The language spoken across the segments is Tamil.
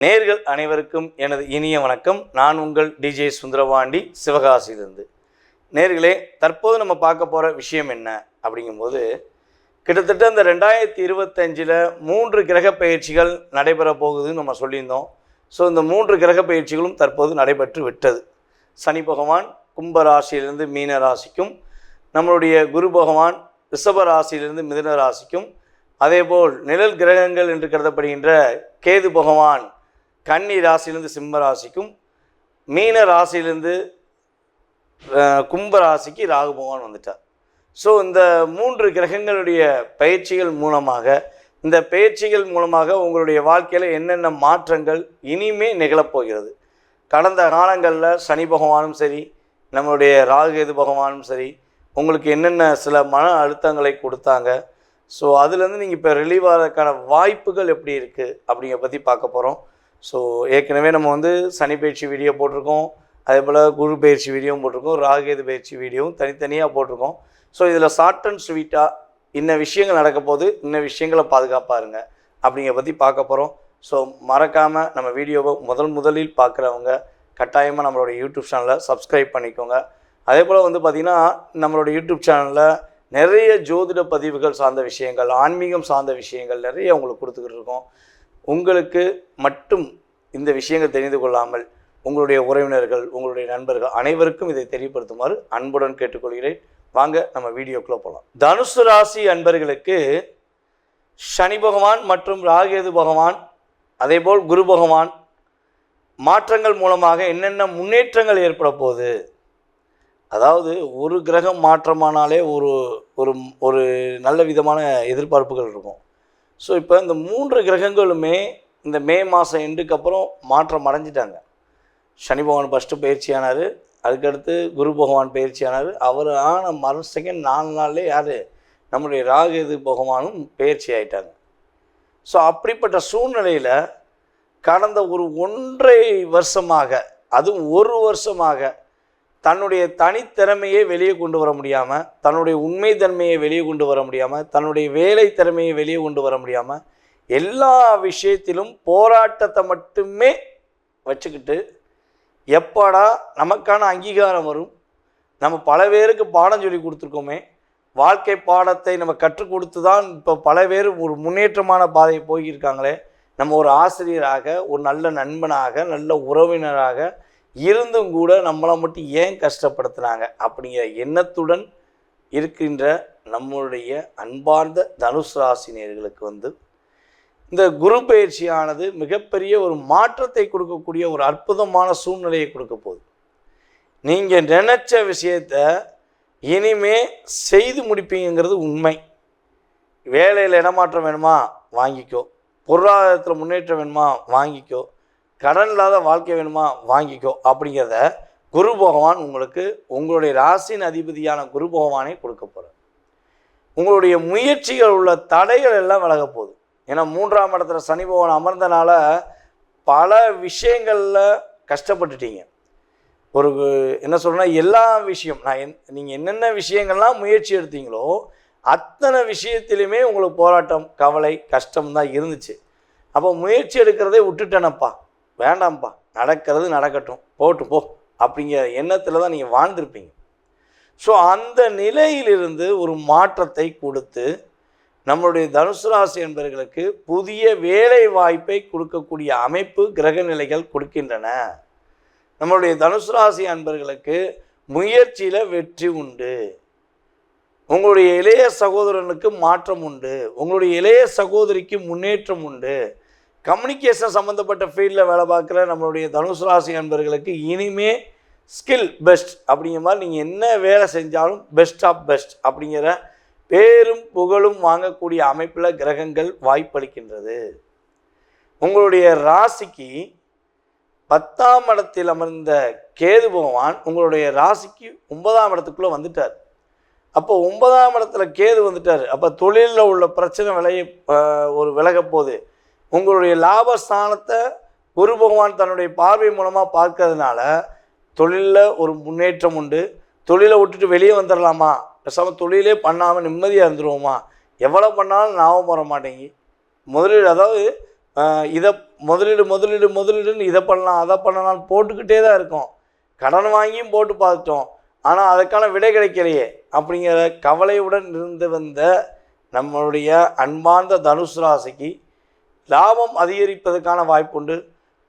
நேர்கள் அனைவருக்கும் எனது இனிய வணக்கம். நான் உங்கள் டிஜே சுந்தரபாண்டி, சிவகாசியிலிருந்து. நேர்களே, தற்போது நம்ம பார்க்க போகிற விஷயம் என்ன அப்படிங்கும்போது, கிட்டத்தட்ட இந்த 2025 3 கிரக பயிற்சிகள் நடைபெற போகுதுன்னு நம்ம சொல்லியிருந்தோம். ஸோ இந்த 3 கிரக பயிற்சிகளும் தற்போது நடைபெற்று விட்டது. சனி பகவான் கும்ப ராசியிலிருந்து மீன ராசிக்கும், நம்மளுடைய குரு பகவான் ரிஷப ராசியிலிருந்து மிதுன ராசிக்கும், அதேபோல் நிழல் கிரகங்கள் என்று கருதப்படுகின்ற கேது பகவான் கன்னி ராசியிலிருந்து சிம்ம ராசிக்கும், மீன ராசியிலிருந்து கும்ப ராசிக்கு ராகு பகவான் வந்துட்டார். ஸோ இந்த 3 கிரகங்களுடைய பயிற்சிகள் மூலமாக உங்களுடைய வாழ்க்கையில் என்னென்ன மாற்றங்கள் இனிமே நிகழப்போகிறது. கடந்த காலங்களில் சனி பகவானும் சரி, நம்மளுடைய ராகு கேது பகவானும் சரி, உங்களுக்கு என்னென்ன சில மன அழுத்தங்களை கொடுத்தாங்க. ஸோ அதுலேருந்து நீங்கள் இப்போ ரிலீவ் ஆகிறதுக்கான வாய்ப்புகள் எப்படி இருக்குது அப்படிங்கிற பற்றி பார்க்க போகிறோம். ஸோ ஏற்கனவே நம்ம சனி பயிற்சி வீடியோ போட்டிருக்கோம், அதே போல் குரு பயிற்சி வீடியோவும் போட்டிருக்கோம், ராகுகேது பயிற்சி வீடியோவும் தனித்தனியாக போட்டிருக்கோம். ஸோ இதில் ஷார்ட் அண்ட் ஸ்வீட்டாக இன்ன விஷயங்கள் நடக்க போது, இன்ன விஷயங்களை பாதுகாப்பாருங்க அப்படிங்கிற பற்றி பார்க்க போகிறோம். ஸோ மறக்காமல் நம்ம வீடியோவை முதலில் பார்க்குறவங்க கட்டாயமாக நம்மளோட யூடியூப் சேனலை சப்ஸ்கிரைப் பண்ணிக்கோங்க. அதே போல் பார்த்திங்கன்னா நம்மளோட யூடியூப் சேனலில் நிறைய ஜோதிட பதிவுகள் சார்ந்த விஷயங்கள், ஆன்மீகம் சார்ந்த விஷயங்கள் நிறைய உங்களுக்கு கொடுத்துக்கிட்டு இருக்கோம். உங்களுக்கு மட்டும் இந்த விஷயங்கள் தெரிந்து கொள்ளாமல் உங்களுடைய உறவினர்கள், உங்களுடைய நண்பர்கள் அனைவருக்கும் இதை தெரியப்படுத்துமாறு அன்புடன் கேட்டுக்கொள்கிறேன். வாங்க நம்ம வீடியோக்குள்ளே போகலாம். தனுசு ராசி அன்பர்களுக்கு சனி பகவான் மற்றும் ராகுகேது பகவான், அதேபோல் குரு பகவான் மாற்றங்கள் மூலமாக என்னென்ன முன்னேற்றங்கள் ஏற்பட போகுது. அதாவது ஒரு கிரகம் மாற்றமானாலே ஒரு ஒரு ஒரு நல்ல விதமான எதிர்பார்ப்புகள் இருக்கும். ஸோ இப்போ இந்த 3 கிரகங்களுமே இந்த மே மாதம் எண்டுக்கு அப்புறம் மாற்றம் அடைஞ்சிட்டாங்க. சனி பகவான் ஃபஸ்ட்டு பயிற்சியானார், அதுக்கடுத்து குரு பகவான் பயிற்சியானார். அவர் ஆன செகண்ட் 4 நாள்லேயே யார், நம்முடைய ராகுகேது பகவானும் பயிற்சி ஆகிட்டாங்க. ஸோ அப்படிப்பட்ட சூழ்நிலையில் கடந்த ஒரு 1.5 வருஷமாக, அதுவும் 1 வருஷமாக தன்னுடைய தனித்திறமையை வெளியே கொண்டு வர முடியாமல், தன்னுடைய உண்மை தன்மையை வெளியே கொண்டு வர முடியாமல், தன்னுடைய வேலை திறமையை வெளியே கொண்டு வர முடியாமல், எல்லா விஷயத்திலும் போராட்டத்தை மட்டுமே வச்சுக்கிட்டு எப்படா நமக்கான அங்கீகாரம் வரும், நம்ம பல பேருக்கு பாடம் சொல்லி கொடுத்துருக்கோமே, வாழ்க்கை பாடத்தை நம்ம கற்றுக் கொடுத்து தான் இப்போ பல பேர் ஒரு முன்னேற்றமான பாதையை போயிருக்காங்களே, நம்ம ஒரு ஆசிரியராக, ஒரு நல்ல நண்பனாக, நல்ல உறவினராக இருந்தும் கூட நம்மளை மட்டும் ஏன் கஷ்டப்படுத்துனாங்க அப்படிங்கிற எண்ணத்துடன் இருக்கின்ற நம்மளுடைய அன்பார்ந்த தனுசு ராசினியர்களுக்கு இந்த குரு பயிற்சியானது மிகப்பெரிய ஒரு மாற்றத்தை கொடுக்கக்கூடிய ஒரு அற்புதமான சூழ்நிலையை கொடுக்க போகுது. நீங்கள் நினச்ச விஷயத்தை இனிமே செய்து முடிப்பீங்கிறது உண்மை. வேலையில் இடமாற்றம் வேணுமா வாங்கிக்கோ, பொருளாதாரத்தில் முன்னேற்றம் வேணுமா வாங்கிக்கோ, கடன் இல்லாத வாழ்க்கை வேணுமா வாங்கிக்கோ அப்படிங்கிறத குரு பகவான் உங்களுக்கு உங்களுடைய ராசியின் அதிபதியான குரு பகவானை கொடுக்க போகிறார். உங்களுடைய முயற்சிகள் உள்ள தடைகள் எல்லாம் விலக போகுது. ஏன்னா 3ஆம் இடத்துல சனி பகவான் அமர்ந்தனால பல விஷயங்களில் கஷ்டப்பட்டுட்டீங்க. ஒரு என்ன சொல்கிறேன்னா, எல்லா விஷயம் நீங்கள் என்னென்ன விஷயங்கள்லாம் முயற்சி எடுத்தீங்களோ அத்தனை விஷயத்திலுமே உங்களுக்கு போராட்டம், கவலை, கஷ்டம் தான் இருந்துச்சு. அப்போ முயற்சி எடுக்கிறதே விட்டுட்டேனப்பா, வேண்டாம்ப்பா, நடக்கிறது நடக்கட்டும், போட்டு போ அப்படிங்கிற எண்ணத்தில் தான் நீங்கள் வாழ்ந்திருப்பீங்க. ஸோ அந்த நிலையிலிருந்து ஒரு மாற்றத்தை கொடுத்து நம்மளுடைய தனுசு ராசி என்பவர்களுக்கு புதிய வேலை வாய்ப்பை கொடுக்கக்கூடிய அமைப்பு கிரக நிலைகள் கொடுக்கின்றன. நம்மளுடைய தனுசு ராசி அன்பர்களுக்கு முயற்சியில் வெற்றி உண்டு. உங்களுடைய இளைய சகோதரனுக்கு மாற்றம் உண்டு. உங்களுடைய இளைய சகோதரிக்கு முன்னேற்றம் உண்டு. கம்யூனிகேஷன் சம்மந்தப்பட்ட ஃபீல்டில் வேலை பார்க்குற நம்மளுடைய தனுசு ராசி அன்பர்களுக்கு இனிமே ஸ்கில் பெஸ்ட் அப்படிங்கிற மாதிரி நீங்கள் என்ன வேலை செஞ்சாலும் பெஸ்ட் ஆஃப் பெஸ்ட் அப்படிங்கிற பேரும் புகழும் வாங்கக்கூடிய அமைப்பில் கிரகங்கள் வாய்ப்பளிக்கின்றது. உங்களுடைய ராசிக்கு 10ஆம் இடத்தில் அமர்ந்த கேது பகவான் உங்களுடைய ராசிக்கு 9ஆம் இடத்துக்குள்ளே வந்துட்டார். அப்போ 9ஆம் இடத்துல கேது வந்துட்டார். அப்போ தொழிலில் உள்ள பிரச்சனை விலக போகுது. உங்களுடைய லாபஸ்தானத்தை குரு பகவான் தன்னுடைய பார்வை மூலமாக பார்க்கறதுனால தொழிலில் ஒரு முன்னேற்றம் உண்டு. தொழிலை விட்டுட்டு வெளியே வந்துடலாமா, பேசாமல் தொழிலே பண்ணாமல் நிம்மதியாக இருந்துருவோமா, எவ்வளோ பண்ணாலும் ஞாபகம் வர மாட்டேங்கி முதலீடு, அதாவது இதை முதலீடுன்னு இதை பண்ணலாம் அதை பண்ணலாம் போட்டுக்கிட்டே தான் இருக்கோம். கடன் வாங்கியும் போட்டு பார்த்துட்டோம், ஆனால் அதுக்கான விடை கிடைக்கலையே அப்படிங்கிற கவலையுடன் இருந்து வந்த நம்மளுடைய அன்பார்ந்த தனுசு ராசிக்கு லாபம் அதிகரிப்பதற்கான வாய்ப்புண்டு.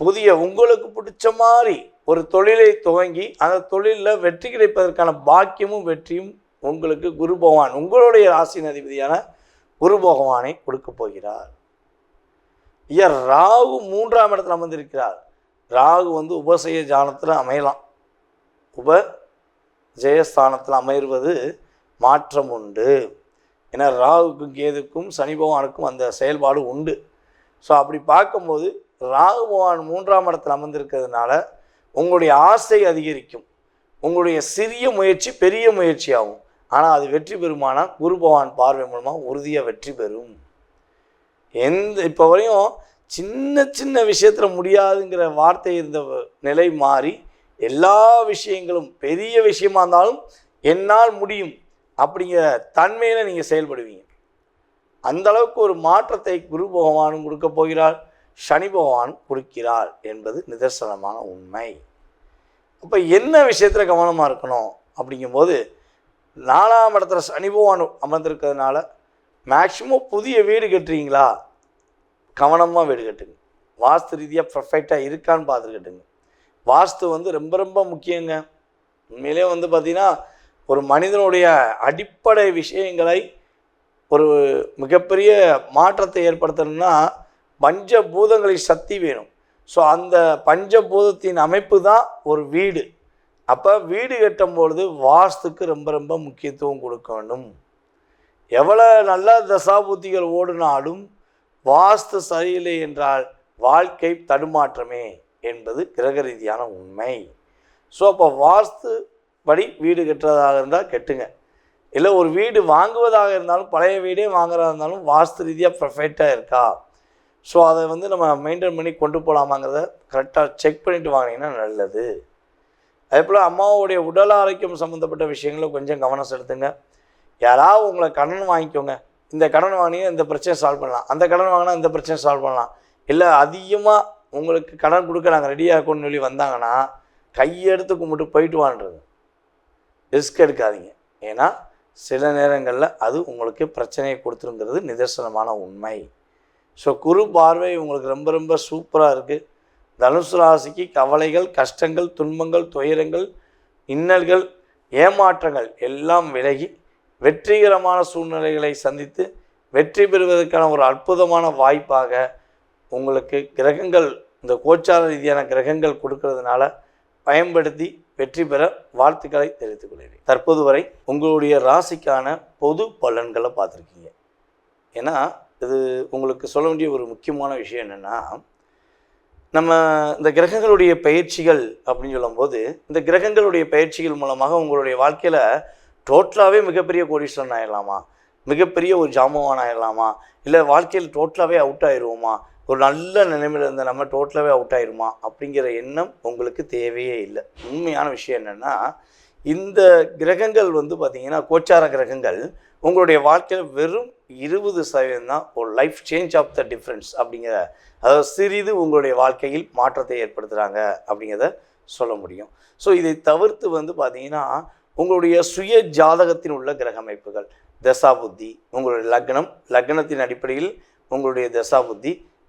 புதிய உங்களுக்கு பிடிச்ச மாதிரி ஒரு தொழிலை துவங்கி அந்த தொழிலில் வெற்றி கிடைப்பதற்கான பாக்கியமும் வெற்றியும் உங்களுக்கு குரு பகவான், உங்களுடைய ராசியின் அதிபதியான குரு பகவானை கொடுக்க போகிறார். ராகு 3ஆம் இடத்துல அமர்ந்திருக்கிறார். ராகு உபசய ஜானத்தில் அமையலாம், உபஜயஸ்தானத்தில் அமைவது மாற்றம் உண்டு. ஏன்னா ராகுக்கும் கேதுக்கும் சனி பகவானுக்கும் அந்த செயல்பாடு உண்டு. ஸோ அப்படி பார்க்கும்போது ராகு பகவான் 3ஆம் இடத்தில் அமர்ந்திருக்கிறதுனால உங்களுடைய ஆசை அதிகரிக்கும், உங்களுடைய சிறிய முயற்சி பெரிய முயற்சியாகும். ஆனால் அது வெற்றி பெறுமானால் குரு பகவான் பார்வை மூலமாக உறுதியாக வெற்றி பெறும். இப்போ வரையும் சின்ன சின்ன விஷயத்தில் முடியாதுங்கிற வார்த்தை இருந்த நிலை மாறி எல்லா விஷயங்களும் பெரிய விஷயமா இருந்தாலும் என்னால் முடியும் அப்படிங்கிற தன்மையில் நீங்கள் செயல்படுவீங்க. அந்தளவுக்கு ஒரு மாற்றத்தை குரு பகவானும் கொடுக்க போகிறார், சனி பகவானும் கொடுக்கிறார் என்பது நிதர்சனமான உண்மை. அப்போ என்ன விஷயத்தில் கவனமாக இருக்கணும் அப்படிங்கும்போது 4ஆம் இடத்துல சனி பகவான் அமர்ந்திருக்கிறதுனால மேக்சிமம் புதிய வீடு கட்டுறீங்களா, கவனமாக வீடு கட்டுங்க. வாஸ்து ரீதியாக பர்ஃபெக்டாக இருக்கான்னு பார்த்துக்கிட்டுங்க. வாஸ்து ரொம்ப ரொம்ப முக்கியங்க. உண்மையிலே பார்த்திங்கன்னா ஒரு மனிதனுடைய அடிப்படை விஷயங்களை ஒரு மிகப்பெரிய மாற்றத்தை ஏற்படுத்தணும்னா பஞ்சபூதங்களின் சக்தி வேணும். ஸோ அந்த பஞ்சபூதத்தின் அமைப்பு தான் ஒரு வீடு. அப்போ வீடு கட்டும்பொழுது வாஸ்துக்கு ரொம்ப ரொம்ப முக்கியத்துவம் கொடுக்க வேண்டும். எவ்வளோ நல்ல தசாபுத்திகள் ஓடினாலும் வாஸ்து சரியில்லை என்றால் வாழ்க்கை தடுமாற்றமே என்பது கிரக ரீதியான உண்மை. ஸோ அப்போ வாஸ்து படி வீடு கட்டுறதாக இருந்தால் கட்டுங்க. இல்லை ஒரு வீடு வாங்குவதாக இருந்தாலும் பழைய வீடே வாங்குறதா இருந்தாலும் வாஸ்து ரீதியாக பர்ஃபெக்டாக இருக்கா, ஸோ அதை நம்ம மெயின்டைன் பண்ணி கொண்டு போகலாமாங்கிறத கரெக்டாக செக் பண்ணிவிட்டு வாங்கினீங்கன்னா நல்லது. அதே போல் அம்மாவுடைய உடல் ஆரோக்கியம் சம்மந்தப்பட்ட விஷயங்களும் கொஞ்சம் கவனம் செலுத்துங்க. யாராவது உங்களை கடன் வாங்கிக்கோங்க, இந்த கடன் வாங்கினா இந்த பிரச்சனை சால்வ் பண்ணலாம், அந்த கடன் வாங்கினா இந்த பிரச்சனை சால்வ் பண்ணலாம், இல்லை அதிகமாக உங்களுக்கு கடன் கொடுக்க நாங்கள் ரெடியாக இருக்கோன்னு சொல்லி வந்தாங்கன்னா கையெடுத்து கும்பிட்டு போயிட்டு வான்றது. ரிஸ்க் எடுக்காதீங்க. ஏன்னா சில நேரங்களில் அது உங்களுக்கு பிரச்சனையை கொடுத்துருங்கிறது நிதர்சனமான உண்மை. ஸோ குரு பார்வை உங்களுக்கு ரொம்ப ரொம்ப சூப்பராக இருக்குது. தனுசு ராசிக்கு கவலைகள், கஷ்டங்கள், துன்பங்கள், துயரங்கள், இன்னல்கள், ஏமாற்றங்கள் எல்லாம் விலகி வெற்றிகரமான சூழ்நிலைகளை சந்தித்து வெற்றி பெறுவதற்கான ஒரு அற்புதமான வாய்ப்பாக உங்களுக்கு கிரகங்கள், இந்த கோச்சார ரீதியான கிரகங்கள் கொடுக்கறதுனால பயன்படுத்தி வெற்றி பெற வாழ்த்துக்களை தெரிவித்துக் கொள்கிறேன். தற்போது வரை உங்களுடைய ராசிக்கான பொது பலன்களை பார்த்துருக்கீங்க. ஏன்னா இது உங்களுக்கு சொல்ல வேண்டிய ஒரு முக்கியமான விஷயம் என்னென்னா, நம்ம இந்த கிரகங்களுடைய பயிற்சிகள் அப்படின்னு சொல்லும்போது இந்த கிரகங்களுடைய பயிற்சிகள் மூலமாக உங்களுடைய வாழ்க்கையில் டோட்டலாகவே மிகப்பெரிய கோடீஸ்வரன் ஆகிடலாமா, மிகப்பெரிய ஒரு ஜாமவான் ஆகிடலாமா, இல்லை வாழ்க்கையில் டோட்டலாகவே அவுட் ஆயிடுவோமா, ஒரு நல்ல நிலைமையில் இருந்த நம்ம டோட்டலாகவே அவுட் ஆயிடுமா அப்படிங்கிற எண்ணம் உங்களுக்கு தேவையே இல்லை. உண்மையான விஷயம் என்னென்னா, இந்த கிரகங்கள் பார்த்திங்கன்னா கோச்சார கிரகங்கள் உங்களுடைய வாழ்க்கையில் வெறும் 20% தான் ஒரு life change of the difference அப்படிங்கிற, அதாவது சிறிது உங்களுடைய வாழ்க்கையில் மாற்றத்தை ஏற்படுத்துகிறாங்க அப்படிங்கிறத சொல்ல முடியும். ஸோ இதை தவிர்த்து பார்த்திங்கன்னா உங்களுடைய சுய ஜாதகத்தில் உள்ள கிரக அமைப்புகள், தசாபுத்தி, உங்களுடைய லக்னத்தின் அடிப்படையில் உங்களுடைய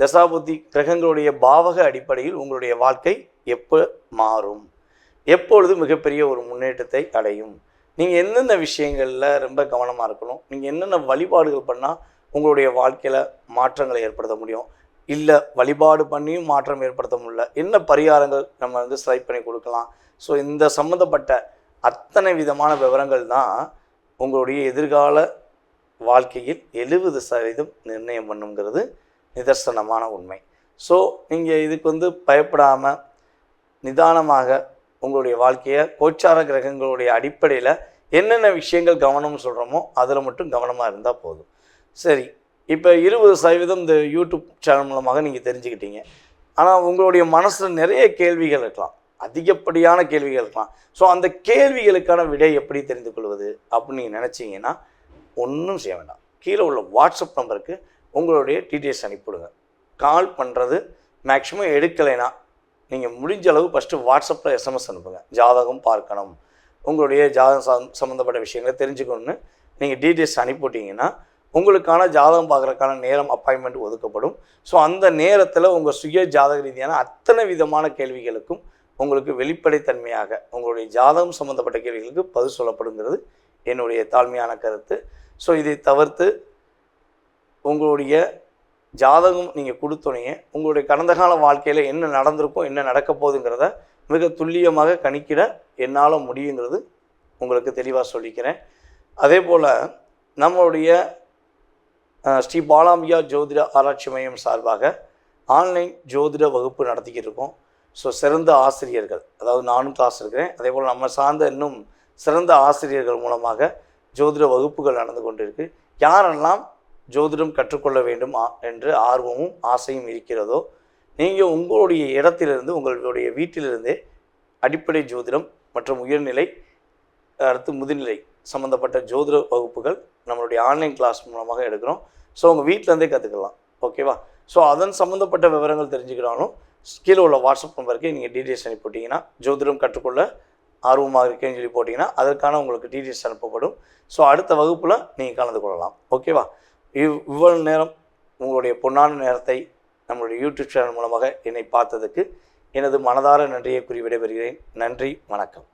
தசாபுத்தி கிரகங்களுடைய பாவக அடிப்படையில் உங்களுடைய வாழ்க்கை எப்போ மாறும், எப்பொழுது மிகப்பெரிய ஒரு முன்னேற்றத்தை அடையும், நீங்கள் எந்தெந்த விஷயங்களில் ரொம்ப கவனமாக இருக்கணும், நீங்கள் என்னென்ன வழிபாடுகள் பண்ணால் உங்களுடைய வாழ்க்கையில் மாற்றங்களை ஏற்படுத்த முடியும், இல்லை வழிபாடு பண்ணியும் மாற்றம் ஏற்படுத்த முடியல, என்ன பரிகாரங்கள் நம்ம ஸ்ட்ரைக் பண்ணி கொடுக்கலாம். ஸோ இந்த சம்மந்தப்பட்ட அத்தனை விதமான விவரங்கள் தான் உங்களுடைய எதிர்கால வாழ்க்கையில் 70% நிர்ணயம் பண்ணுங்கிறது நிதர்சனமான உண்மை. ஸோ நீங்கள் இதுக்கு பயப்படாமல் நிதானமாக உங்களுடைய வாழ்க்கையை கோச்சார கிரகங்களுடைய அடிப்படையில் என்னென்ன விஷயங்கள் கவனம்னு சொல்கிறோமோ அதில் மட்டும் கவனமாக இருந்தால் போதும். சரி, இப்போ 20% இந்த யூடியூப் சேனல் மூலமாக நீங்கள் தெரிஞ்சுக்கிட்டீங்க. ஆனால் உங்களுடைய மனசில் நிறைய கேள்விகள் இருக்கலாம், அதிகப்படியான கேள்விகள் இருக்கலாம். ஸோ அந்த கேள்விகளுக்கான விடை எப்படி தெரிந்து கொள்வது அப்படின்னு நீங்கள் நினச்சிங்கன்னா ஒன்றும் செய்ய வேண்டாம். கீழே உள்ள வாட்ஸ்அப் நம்பருக்கு உங்களுடைய டீட்டெயில்ஸ் அனுப்பிவிடுங்க. கால் பண்ணுறது மேக்ஸிமம் எடுக்கலைன்னா நீங்கள் முடிஞ்ச அளவு ஃபஸ்ட்டு வாட்ஸ்அப்பில் எஸ்எம்எஸ் அனுப்புங்க. ஜாதகம் பார்க்கணும், உங்களுடைய ஜாதகம் சம்மந்தப்பட்ட விஷயங்களை தெரிஞ்சுக்கணுன்னு நீங்கள் டீட்டெயில்ஸ் அனுப்பிவிட்டிங்கன்னா உங்களுக்கான ஜாதகம் பார்க்குறதுக்கான நேரம் அப்பாயின்மெண்ட் ஒதுக்கப்படும். ஸோ அந்த நேரத்தில் உங்கள் சுய ஜாதக ரீதியான அத்தனை விதமான கேள்விகளுக்கும் உங்களுக்கு வெளிப்படைத்தன்மையாக உங்களுடைய ஜாதகம் சம்மந்தப்பட்ட கேள்விகளுக்கு பதில் சொல்லப்படுங்கிறது என்னுடைய தாழ்மையான கருத்து. ஸோ இதை தவிர்த்து உங்களுடைய ஜாதகம் நீங்கள் கொடுத்தோன்னே உங்களுடைய கடந்த கால வாழ்க்கையில் என்ன நடந்திருக்கும், என்ன நடக்க போகுதுங்கிறத மிக துல்லியமாக கணிக்கிட என்னால் முடியுங்கிறது உங்களுக்கு தெளிவாக சொல்லிக்கிறேன். அதே போல் நம்மளுடைய ஸ்ரீ பாலாம்பிகா ஜோதிட ஆராய்ச்சி மையம் சார்பாக ஆன்லைன் ஜோதிட வகுப்பு நடத்திக்கிட்டு இருக்கோம். ஸோ சிறந்த ஆசிரியர்கள், அதாவது நானும் கிளாஸ் இருக்கிறேன், அதே போல் நம்ம சார்ந்த இன்னும் சிறந்த ஆசிரியர்கள் மூலமாக ஜோதிட வகுப்புகள் நடந்து கொண்டிருக்கு. யாரெல்லாம் ஜோதிடம் கற்றுக்கொள்ள வேண்டும் என்று ஆர்வமும் ஆசையும் இருக்கிறதோ, நீங்கள் உங்களுடைய இடத்திலிருந்து உங்களுடைய வீட்டிலிருந்தே அடிப்படை ஜோதிடம் மற்றும் உயர்நிலை அடுத்து முதுநிலை சம்மந்தப்பட்ட ஜோதிட வகுப்புகள் நம்மளுடைய ஆன்லைன் கிளாஸ் மூலமாக எடுக்கிறோம். ஸோ உங்கள் வீட்டிலேருந்தே கற்றுக்கலாம். ஓகேவா? ஸோ அதன் சம்மந்தப்பட்ட விவரங்கள் தெரிஞ்சுக்கிறாலும் கீழே உள்ள வாட்ஸ்அப் நம்பருக்கு நீங்கள் டீட்டெயில்ஸ் அனுப்பிவிட்டிங்கன்னா, ஜோதிடம் கற்றுக்கொள்ள ஆர்வமாக இருக்கேன்னு சொல்லி போட்டிங்கன்னா அதற்கான உங்களுக்கு டீட்டெயில்ஸ் அனுப்பப்படும். ஸோ அடுத்த வகுப்பில் நீங்கள் கலந்து கொள்ளலாம். ஓகேவா? இவ்வளவு நேரம் உங்களுடைய பொன்னான நேரத்தை நம்மளுடைய யூடியூப் சேனல் மூலமாக என்னை பார்த்ததுக்கு எனது மனதார நன்றியை கூறி விடைபெறுகிறேன். நன்றி, வணக்கம்.